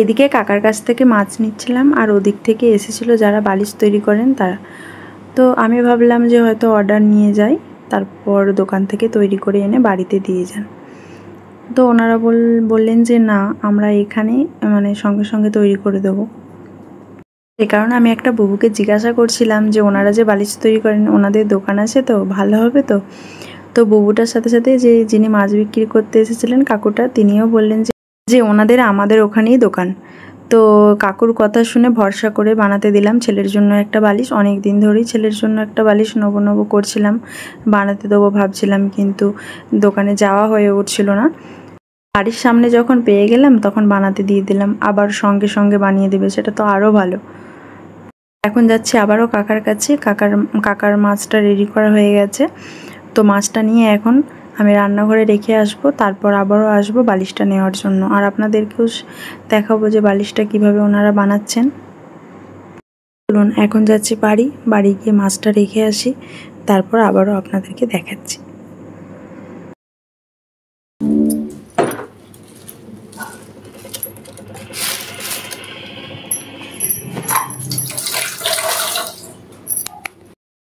এদিকে কাকার কাছ থেকে মাছ নিচ্ছিলাম আর ওদিক থেকে এসেছিল যারা বালিশ তৈরি করেন তারা। তো আমি ভাবলাম যে হয়তো অর্ডার নিয়ে যাই, তারপর দোকান থেকে তৈরি করে এনে বাড়িতে দিয়ে যান। তো ওনারা বললেন যে না, আমরা এখানেই মানে সঙ্গে সঙ্গে তৈরি করে দেবো। সে কারণে আমি একটা বুবুকে জিজ্ঞাসা করছিলাম যে ওনারা যে বালিশ তৈরি করেন ওনাদের দোকান আছে তো, ভালো হবে তো? তো বুবুটার সাথে সাথে যিনি মাছ বিক্রি করতে এসেছিলেন কাকুটা, তিনিও বললেন যে ওনাদের আমাদের ওখানেই দোকান। তো কাকুর কথা শুনে ভরসা করে বানাতে দিলাম ছেলের জন্য একটা বালিশ। অনেক দিন ধরেই ছেলের জন্য একটা বালিশ নেবো করছিলাম, বানাতে দেবো ভাবছিলাম, কিন্তু দোকানে যাওয়া হয়ে উঠছিল না। বাড়ির সামনে যখন পেয়ে গেলাম তখন বানাতে দিয়ে দিলাম, আবার সঙ্গে সঙ্গে বানিয়ে দেবে, সেটা তো আরও ভালো। এখন যাচ্ছি আবারও কাকার কাছে। কাকার মাছটা রেডি করা হয়ে গেছে। তো মাছটা নিয়ে এখন আমি রান্নাঘরে রেখে আসবো, তারপর আবারও আসবো বালিশটা নেওয়ার জন্য, আর আপনাদেরকেও দেখাবো যে বালিশটা কিভাবে ওনারা বানাচ্ছেন। চলুন এখন যাচ্ছি বাড়ি গিয়ে মাছটা রেখে আসি, তারপর আবারও আপনাদেরকে দেখাচ্ছি।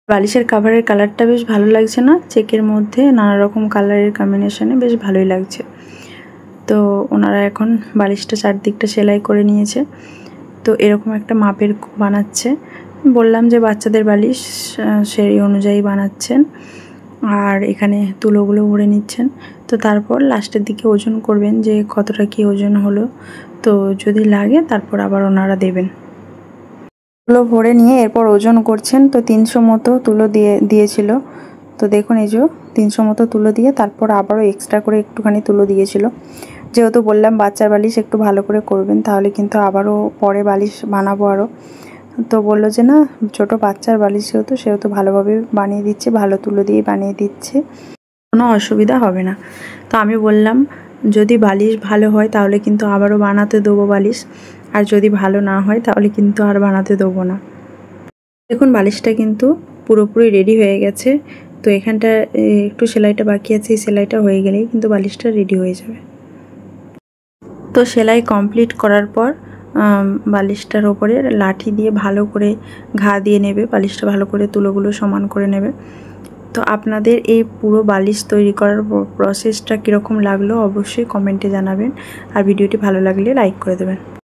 বালিশের কাভারের কালারটা বেশ ভালো লাগছে না? চেকের মধ্যে নানা রকম কালারের কম্বিনেশনে বেশ ভালোই লাগছে। তো ওনারা এখন বালিশটা চারদিকটা সেলাই করে নিয়েছে। তো এরকম একটা মাপের বানাচ্ছে, বললাম যে বাচ্চাদের বালিশ, সেই অনুযায়ী বানাচ্ছেন। আর এখানে তুলোগুলো ভরে নিচ্ছেন। তো তারপর লাস্টের দিকে ওজন করবেন যে কতটা কি ওজন হলো, তো যদি লাগে তারপর আবার ওনারা দেবেন। তুলো ভরে নিয়ে এরপর ওজন করছেন। তো 300 মতো তুলো দিয়েছিল। তো দেখুন এই যে 300 মতো তুলো দিয়ে তারপর আবারও এক্সট্রা করে একটুখানি তুলো দিয়েছিল। যেহেতু বললাম বাচ্চার বালিশ একটু ভালো করে করবেন, তাহলে কিন্তু আবারও পরে বালিশ বানাবো আরও। তো বললো যে না, ছোটো বাচ্চার বালিশ সেহেতু ভালোভাবে বানিয়ে দিচ্ছে, ভালো তুলো দিয়ে বানিয়ে দিচ্ছে, কোনো অসুবিধা হবে না। তো আমি বললাম যদি বালিশ ভালো হয় তাহলে কিন্তু আবারও বানাতে দেবো বালিশ, আর যদি ভালো না হয় তাহলে কিন্তু আর বানাতে দেবো না। দেখুন বালিশটা কিন্তু পুরোপুরি রেডি হয়ে গেছে। তো এখানটা একটু সেলাইটা বাকি আছে, এই সেলাইটা হয়ে গেলেই কিন্তু বালিশটা রেডি হয়ে যাবে। তো সেলাই কমপ্লিট করার পর বালিশটার ওপরে লাঠি দিয়ে ভালো করে ঘা দিয়ে নেবে, বালিশটা ভালো করে তুলোগুলো সমান করে নেবে। তো আপনাদের এই পুরো বালিশ তৈরি করার প্রসেসটা কীরকম লাগলো অবশ্যই কমেন্টে জানাবেন, আর ভিডিওটি ভালো লাগলে লাইক করে দেবেন।